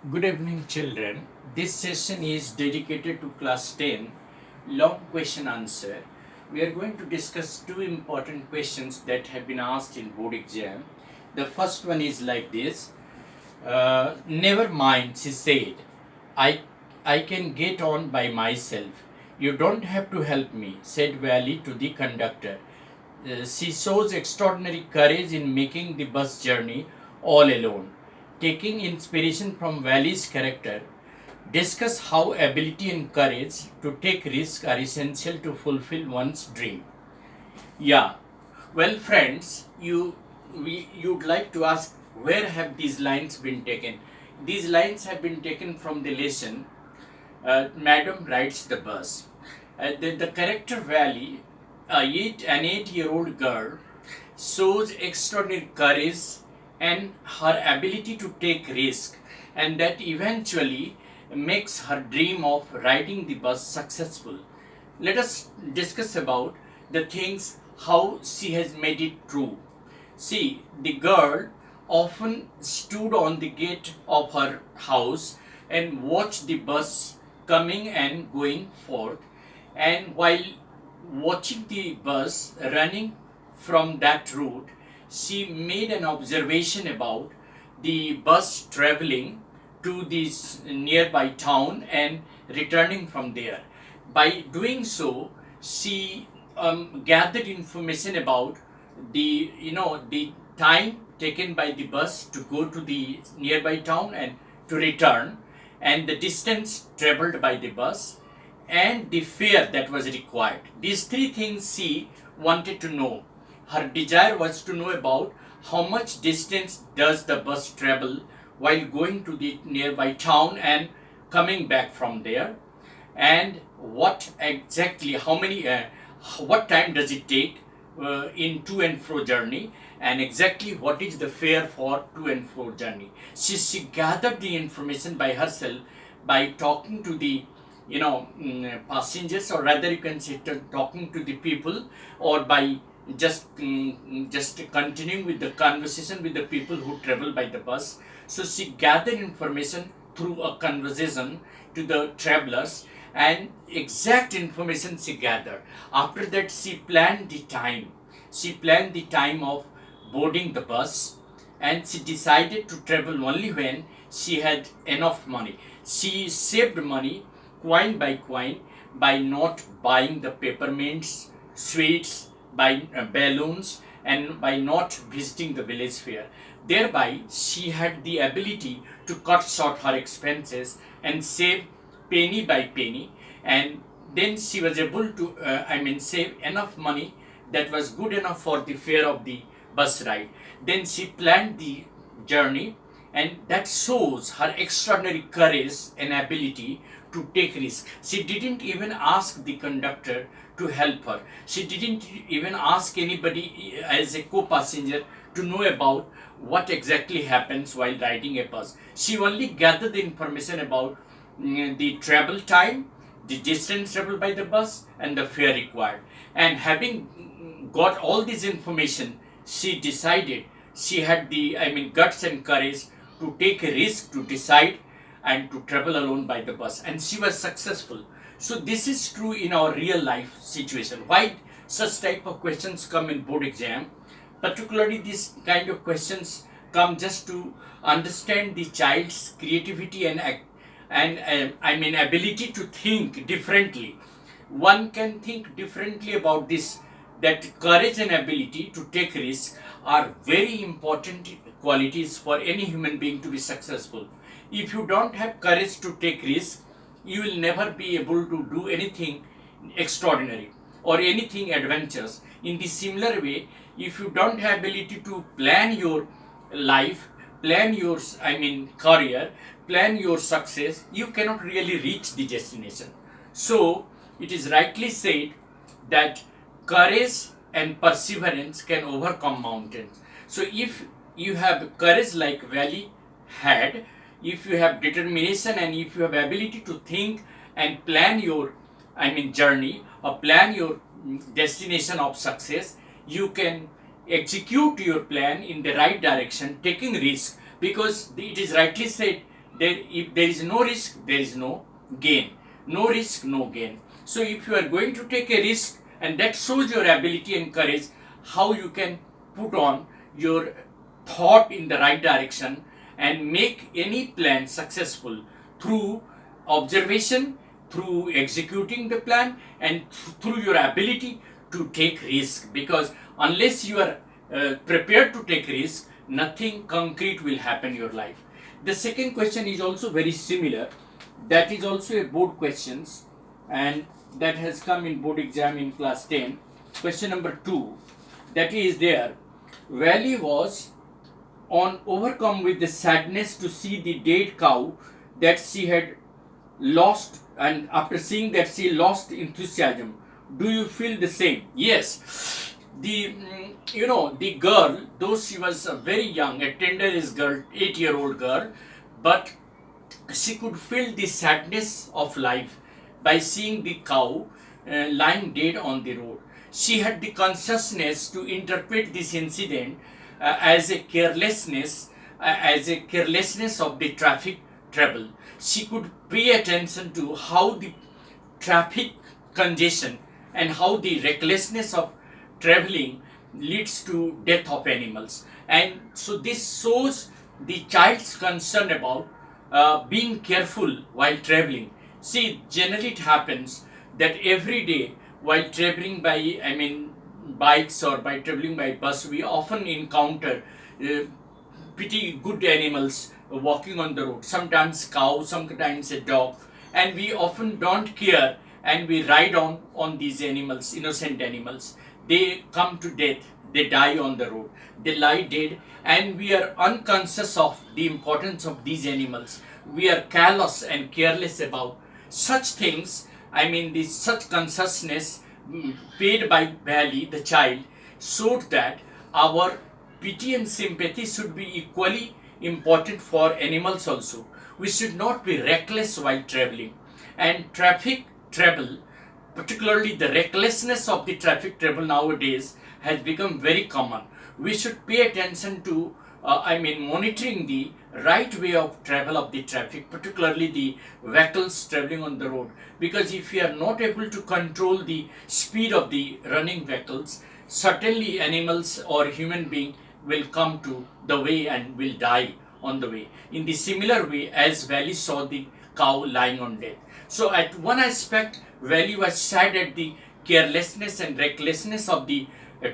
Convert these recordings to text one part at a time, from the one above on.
Good evening, children. This session is dedicated to class 10 long question answer. We are going to discuss two important questions that have been asked in board exam. The first one is like this. Never mind, she said. I, I can get on by myself. You don't have to help me, said Valley to the conductor. She shows extraordinary courage in making the bus journey all alone. Taking inspiration from Valley's character, discuss how ability and courage to take risks are essential to fulfill one's dream. Yeah, well, friends, you'd like to ask where have these lines been taken? These lines have been taken from the lesson Madam Rides the Bus. The character Valley, an 8-year-old girl, shows extraordinary courage and her ability to take risk, and that eventually makes her dream of riding the bus successful. Let us discuss about the things how she has made it true. See, the girl often stood on the gate of her house and watched the bus coming and going forth, and while watching the bus running from that route, she made an observation about the bus traveling to this nearby town and returning from there. By doing so, she gathered information about the time taken by the bus to go to the nearby town and to return, and the distance traveled by the bus, and the fare that was required. These three things she wanted to know. Her desire was to know about how much distance does the bus travel while going to the nearby town and coming back from there, and what exactly how many what time does it take in to and fro journey, and exactly what is the fare for to and fro journey. She gathered the information by herself by talking to the passengers, or rather you can say talking to the people, or by just continuing with the conversation with the people who travel by the bus. So she gathered information through a conversation to the travelers, and exact information she gathered. After that, she planned the time. She planned the time of boarding the bus, and she decided to travel only when she had enough money. She saved money coin by coin by not buying the peppermints, sweets, by balloons, and by not visiting the village fair. Thereby, she had the ability to cut short her expenses and save penny by penny, and then she was able to, save enough money that was good enough for the fare of the bus ride. Then she planned the journey, and that shows her extraordinary courage and ability to take risk. She didn't even ask the conductor to help her. She didn't even ask anybody as a co-passenger to know about what exactly happens while riding a bus. She only gathered the information about the travel time, the distance traveled by the bus, and the fare required. And having got all this information, she decided she had the guts and courage to take a risk to decide and to travel alone by the bus, and she was successful. So this is true in our real life situation. Why such type of questions come in board exam? Particularly these kind of questions come just to understand the child's creativity and ability to think differently. One can think differently about this, that courage and ability to take risks are very important qualities for any human being to be successful. If you don't have courage to take risks, you will never be able to do anything extraordinary or anything adventurous. In the similar way, if you don't have ability to plan your life, plan your career, plan your success, you cannot really reach the destination. So it is rightly said that courage and perseverance can overcome mountains. So if you have courage like Valley had, if you have determination, and if you have ability to think and plan your journey, or plan your destination of success, you can execute your plan in the right direction, taking risk, because it is rightly said if there is no risk, there is no gain. No risk, no gain. So if you are going to take a risk, and that shows your ability and courage, how you can put on your thought in the right direction and make any plan successful through observation, through executing the plan, and through your ability to take risk. Because unless you are prepared to take risk, nothing concrete will happen in your life. The second question is also very similar. That is also a board questions, and that has come in board exam in class 10. Question number 2, that is there. Valley was on overcome with the sadness to see the dead cow that she had lost, and after seeing that she lost enthusiasm. Do you feel the same? Yes. The girl, though she was very young, a tenderest girl, 8-year-old girl, but she could feel the sadness of life by seeing the cow lying dead on the road. She had the consciousness to interpret this incident as a carelessness of the traffic trouble. She could pay attention to how the traffic congestion and how the recklessness of traveling leads to death of animals. And so this shows the child's concern about being careful while traveling. See, generally it happens that every day while traveling by, bikes, or by traveling by bus, we often encounter pretty good animals walking on the road. Sometimes cow, sometimes a dog, and we often don't care, and we ride on these animals, innocent animals. They come to death, they die on the road, they lie dead, and we are unconscious of the importance of these animals. We are callous and careless about such things. Such consciousness paid by Valley, the child, showed that our pity and sympathy should be equally important for animals also. We should not be reckless while traveling. And traffic trouble, particularly the recklessness of the traffic trouble nowadays, has become very common. We should pay attention to monitoring the right way of travel of the traffic, particularly the vehicles traveling on the road. Because if we are not able to control the speed of the running vehicles, certainly animals or human being will come to the way and will die on the way. In the similar way as Valley saw the cow lying on death. So at one aspect, Valley was sad at the carelessness and recklessness of the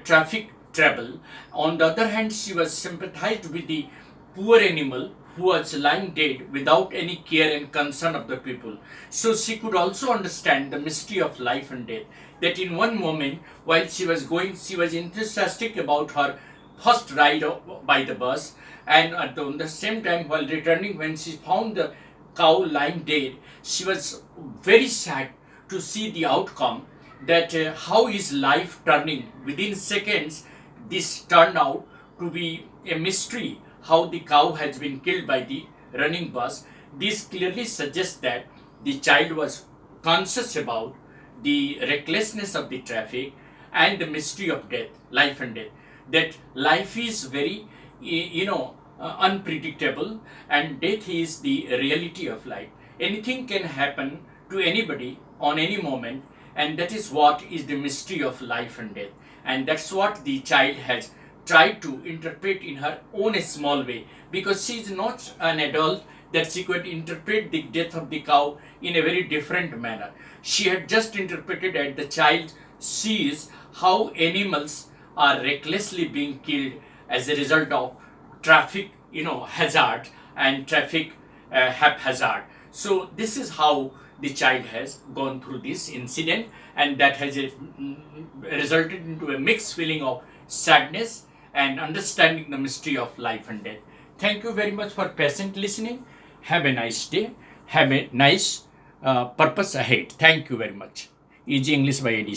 traffic trouble. On the other hand, she was sympathized with the poor animal who was lying dead without any care and concern of the people. So she could also understand the mystery of life and death. That in one moment, while she was going, she was enthusiastic about her first ride by the bus, and at the same time, while returning, when she found the cow lying dead, she was very sad to see the outcome, that how is life turning within seconds. This turned out to be a mystery, how the cow has been killed by the running bus. This clearly suggests that the child was conscious about the recklessness of the traffic and the mystery of death, life and death. That life is very, unpredictable, and death is the reality of life. Anything can happen to anybody on any moment, and that is what is the mystery of life and death. And that's what the child has tried to interpret in her own small way, because she is not an adult that she could interpret the death of the cow in a very different manner. She had just interpreted that the child sees how animals are recklessly being killed as a result of traffic hazard and traffic haphazard. So this is how the child has gone through this incident, and that has resulted into a mixed feeling of sadness and understanding the mystery of life and death. Thank you very much for patient listening. Have a nice day. Have a nice purpose ahead. Thank you very much. Easy English by AD